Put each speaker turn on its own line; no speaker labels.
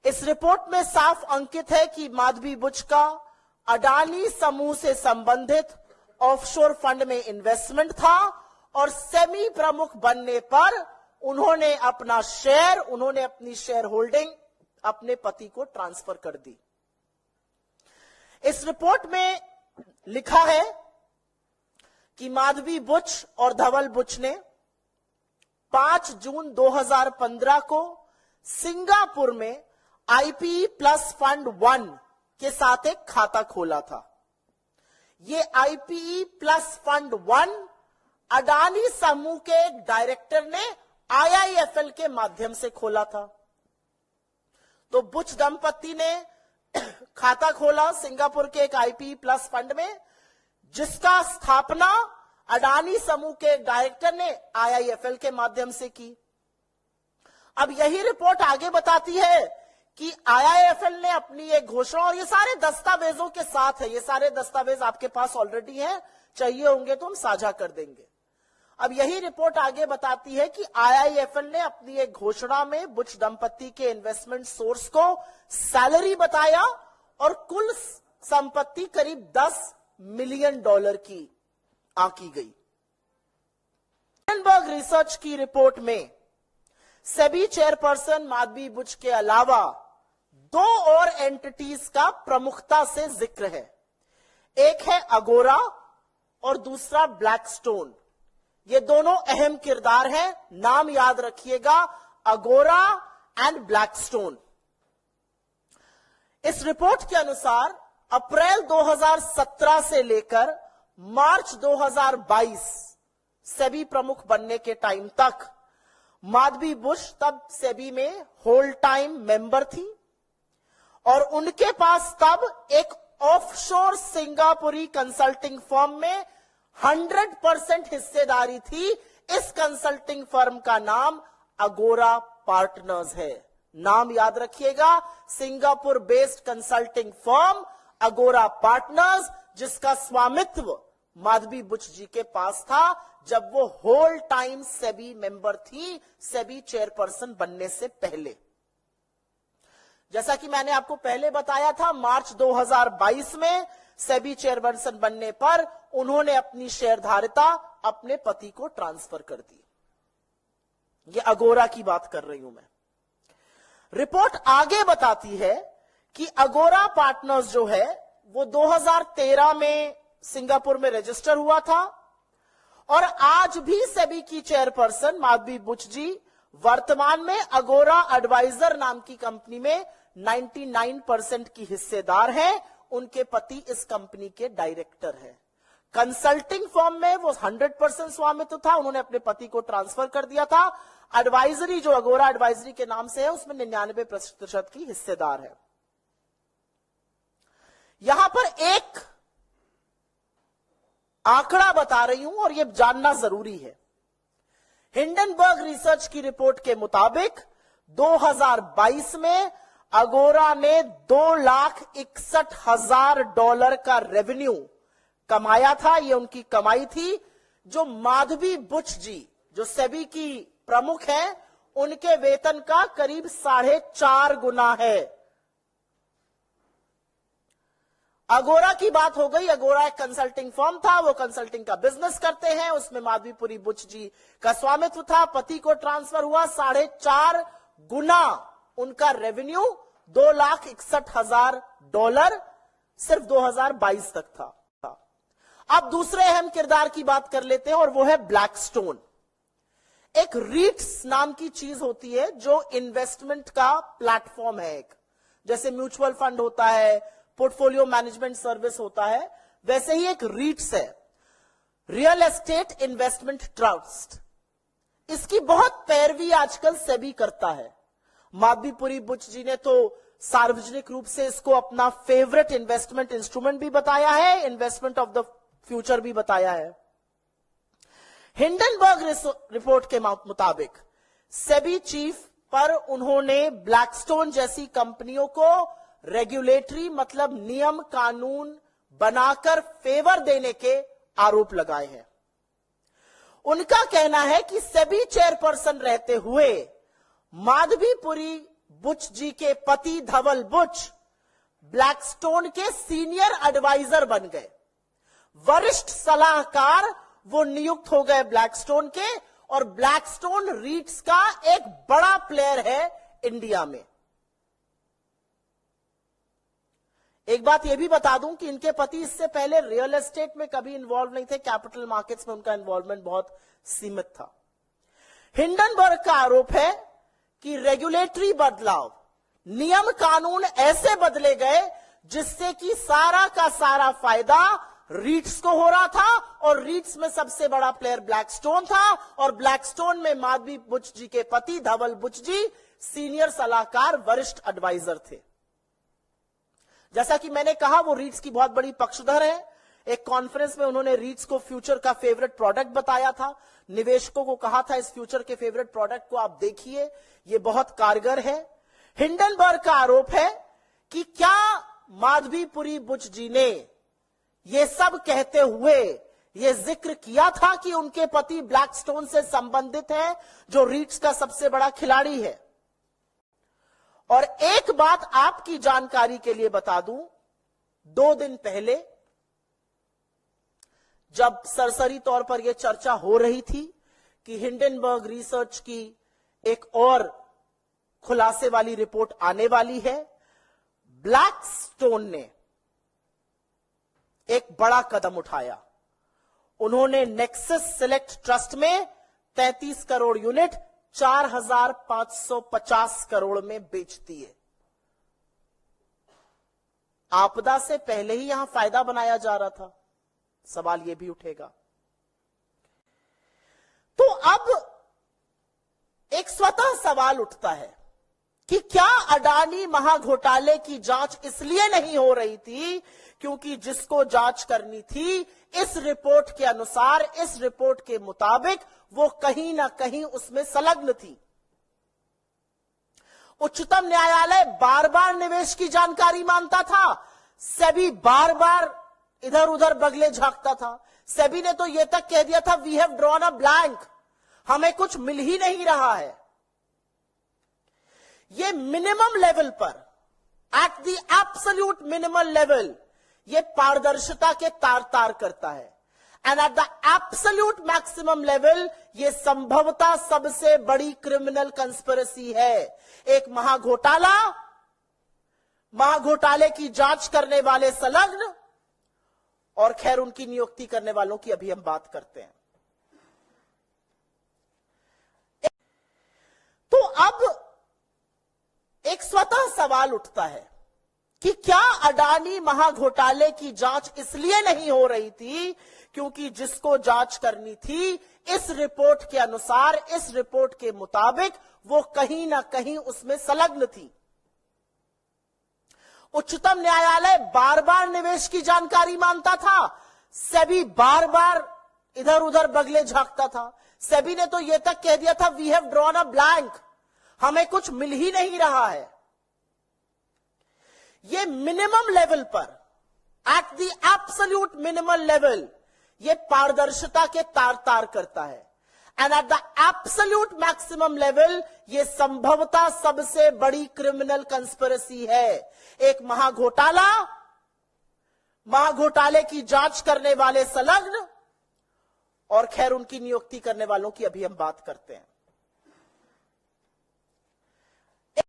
इस रिपोर्ट में साफ अंकित है कि माधवी बुच का अडानी समूह से संबंधित ऑफशोर फंड में इन्वेस्टमेंट था और सेमी प्रमुख बनने पर उन्होंने अपनी शेयर होल्डिंग अपने पति को ट्रांसफर कर दी। इस रिपोर्ट में लिखा है कि माधवी बुच और धवल बुच ने 5 जून 2015 को सिंगापुर में आईपीई प्लस फंड 1 के साथ एक खाता खोला था। ये आईपीई प्लस फंड 1 अडानी समूह के एक डायरेक्टर ने आईआईएफएल के माध्यम से खोला था। तो बुच दंपति ने खाता खोला सिंगापुर के एक आईपीई प्लस फंड में, जिसका स्थापना अडानी समूह के डायरेक्टर ने आईआईएफएल के माध्यम से की। अब यही रिपोर्ट आगे बताती है कि आईआईएफएल ने अपनी एक घोषणा, और ये सारे दस्तावेजों के साथ है, ये सारे दस्तावेज आपके पास ऑलरेडी हैं, चाहिए होंगे तो हम साझा कर देंगे। अब यही रिपोर्ट आगे बताती है कि आईआईएफएल ने अपनी एक घोषणा में बुच दंपति के इन्वेस्टमेंट सोर्स को सैलरी बताया और कुल संपत्ति करीब $10 मिलियन की आंकी गई। हिंडनबर्ग रिसर्च की रिपोर्ट में सेबी चेयरपर्सन माधवी बुच के अलावा 2 और एंटिटीज का प्रमुखता से जिक्र है। एक है अगोरा और दूसरा ब्लैकस्टोन। ये दोनों अहम किरदार हैं, नाम याद रखिएगा, अगोरा एंड ब्लैकस्टोन। इस रिपोर्ट के अनुसार अप्रैल 2017 से लेकर मार्च 2022 सेबी प्रमुख बनने के टाइम तक माधवी बुच तब सेबी में होल टाइम मेंबर थी और उनके पास तब एक ऑफशोर सिंगापुरी कंसल्टिंग फर्म में 100% हिस्सेदारी थी। इस कंसल्टिंग फर्म का नाम अगोरा पार्टनर्स है। नाम याद रखिएगा, सिंगापुर बेस्ड कंसल्टिंग फर्म अगोरा पार्टनर्स, जिसका स्वामित्व माधवी बुच जी के पास था जब वो होल टाइम सेबी मेंबर थी, सेबी चेयरपर्सन बनने से पहले। जैसा कि मैंने आपको पहले बताया था, मार्च 2022 में सेबी चेयरपर्सन बनने पर उन्होंने अपनी शेयरधारिता अपने पति को ट्रांसफर कर दी। ये अगोरा की बात कर रही हूं मैं। रिपोर्ट आगे बताती है कि अगोरा पार्टनर्स जो है वो 2013 में सिंगापुर में रजिस्टर हुआ था और आज भी सेबी की चेयरपर्सन माधवी बुच जी वर्तमान में अगोरा एडवाइजर नाम की कंपनी में 99% की हिस्सेदार हैं। उनके पति इस कंपनी के डायरेक्टर हैं। कंसल्टिंग फर्म में वो 100% स्वामित्व था, उन्होंने अपने पति को ट्रांसफर कर दिया था। एडवाइजरी जो अगोरा एडवाइजरी के नाम से है उसमें 99% की हिस्सेदार है। यहां पर एक आंकड़ा बता रही हूं और यह जानना जरूरी है। हिंडनबर्ग रिसर्च की रिपोर्ट के मुताबिक 2022 में अगोरा ने $2,61,000 का रेवेन्यू कमाया था। यह उनकी कमाई थी, जो माधवी बुच जी जो सेबी की प्रमुख हैं उनके वेतन का करीब 4.5 गुना है। अगोरा की बात हो गई। अगोरा एक कंसल्टिंग फर्म था, वो कंसल्टिंग का बिजनेस करते हैं, उसमें माधवीपुरी बुच जी का स्वामित्व था। पति को ट्रांसफर हुआ, 4.5 गुना उनका रेवेन्यू $2,61,000 सिर्फ 2022 तक था। अब दूसरे अहम किरदार की बात कर लेते हैं और वो है ब्लैकस्टोन। एक रीट्स नाम की चीज होती है जो इन्वेस्टमेंट का प्लेटफॉर्म है। एक जैसे म्यूचुअल फंड होता है, पोर्टफोलियो मैनेजमेंट सर्विस होता है, वैसे ही एक रीट्स है, रियल एस्टेट इन्वेस्टमेंट ट्रस्ट। इसकी बहुत पैरवी आजकल सेबी करता है। माधवीपुरी बुच जी ने तो सार्वजनिक रूप से इसको अपना फेवरेट इन्वेस्टमेंट इंस्ट्रूमेंट भी बताया है, इन्वेस्टमेंट ऑफ द फ्यूचर भी बताया है। हिंडनबर्ग रिपोर्ट के मुताबिक सेबी चीफ पर उन्होंने ब्लैकस्टोन जैसी कंपनियों को रेगुलेटरी मतलब नियम कानून बनाकर फेवर देने के आरोप लगाए हैं। उनका कहना है कि सेबी चेयरपर्सन रहते हुए माधवीपुरी बुच जी के पति धवल बुच ब्लैकस्टोन के सीनियर एडवाइजर बन गए, वरिष्ठ सलाहकार वो नियुक्त हो गए ब्लैकस्टोन के, और ब्लैकस्टोन रीट्स का एक बड़ा प्लेयर है इंडिया में। एक बात यह भी बता दूं कि इनके पति इससे पहले रियल एस्टेट में कभी इन्वॉल्व नहीं थे, कैपिटल मार्केट्स में उनका इन्वॉल्वमेंट बहुत सीमित था। हिंडनबर्ग का आरोप है कि रेगुलेटरी बदलाव, नियम कानून ऐसे बदले गए जिससे कि सारा का सारा फायदा रीट्स को हो रहा था, और रीट्स में सबसे बड़ा प्लेयर ब्लैकस्टोन था, और ब्लैकस्टोन में माधवी बुच जी के पति धवल बुच जी सीनियर सलाहकार वरिष्ठ एडवाइजर थे। जैसा कि मैंने कहा, वो रीट्स की बहुत बड़ी पक्षधर है। एक कॉन्फ्रेंस में उन्होंने रीट्स को फ्यूचर का फेवरेट प्रोडक्ट बताया था, निवेशकों को कहा था इस फ्यूचर के फेवरेट प्रोडक्ट को आप देखिए, ये बहुत कारगर है। हिंडनबर्ग का आरोप है कि क्या माधवीपुरी बुच जी ने ये सब कहते हुए ये जिक्र किया था कि उनके पति ब्लैकस्टोन से संबंधित है, जो रीट्स का सबसे बड़ा खिलाड़ी है। और एक बात आपकी जानकारी के लिए बता दूं, 2 दिन पहले जब सरसरी तौर पर यह चर्चा हो रही थी कि हिंडनबर्ग रिसर्च की एक और खुलासे वाली रिपोर्ट आने वाली है, ब्लैकस्टोन ने एक बड़ा कदम उठाया। उन्होंने नेक्सस सिलेक्ट ट्रस्ट में 33 करोड़ यूनिट 4,550 करोड़ में बेच दिए। आपदा से पहले ही यहां फायदा बनाया जा रहा था, सवाल यह भी उठेगा। तो अब एक स्वतः सवाल उठता है कि क्या अडानी महाघोटाले की जांच इसलिए नहीं हो रही थी क्योंकि जिसको जांच करनी थी, इस रिपोर्ट के अनुसार, इस रिपोर्ट के मुताबिक वो कहीं ना कहीं उसमें संलग्न थी। उच्चतम न्यायालय बार बार निवेश की जानकारी मांगता था, सेबी बार बार इधर उधर बगले झांकता था। सेबी ने तो यह तक कह दिया था, we have drawn a blank, हमें कुछ मिल ही नहीं रहा है। ये मिनिमम लेवल पर, at the absolute minimum level, ये पारदर्शिता के तार तार करता है। And at the absolute maximum level, ये संभवतः सबसे बड़ी क्रिमिनल कंस्पिरेसी है। एक महाघोटाले की जांच करने वाले संलग्न, और खैर उनकी नियुक्ति करने वालों की अभी हम बात करते हैं। तो अब एक स्वतः सवाल उठता है कि क्या अडानी महाघोटाले की जांच इसलिए नहीं हो रही थी क्योंकि जिसको जांच करनी थी, इस रिपोर्ट के अनुसार, इस रिपोर्ट के मुताबिक वो कहीं ना कहीं उसमें संलग्न थी। उच्चतम न्यायालय बार बार निवेश की जानकारी मांगता था, सेबी बार बार इधर उधर बगले झांकता था। सेबी ने तो यह तक कह दिया था, we have drawn a blank, हमें कुछ मिल ही नहीं रहा है। ये मिनिमम लेवल पर, at the absolute minimum level, ये पारदर्शिता के तार तार करता है। And at the absolute maximum level, ये संभवतः सबसे बड़ी क्रिमिनल कंस्पिरेसी है। एक महाघोटाले की जांच करने वाले संलग्न, और खैर उनकी नियुक्ति करने वालों की अभी हम बात करते हैं।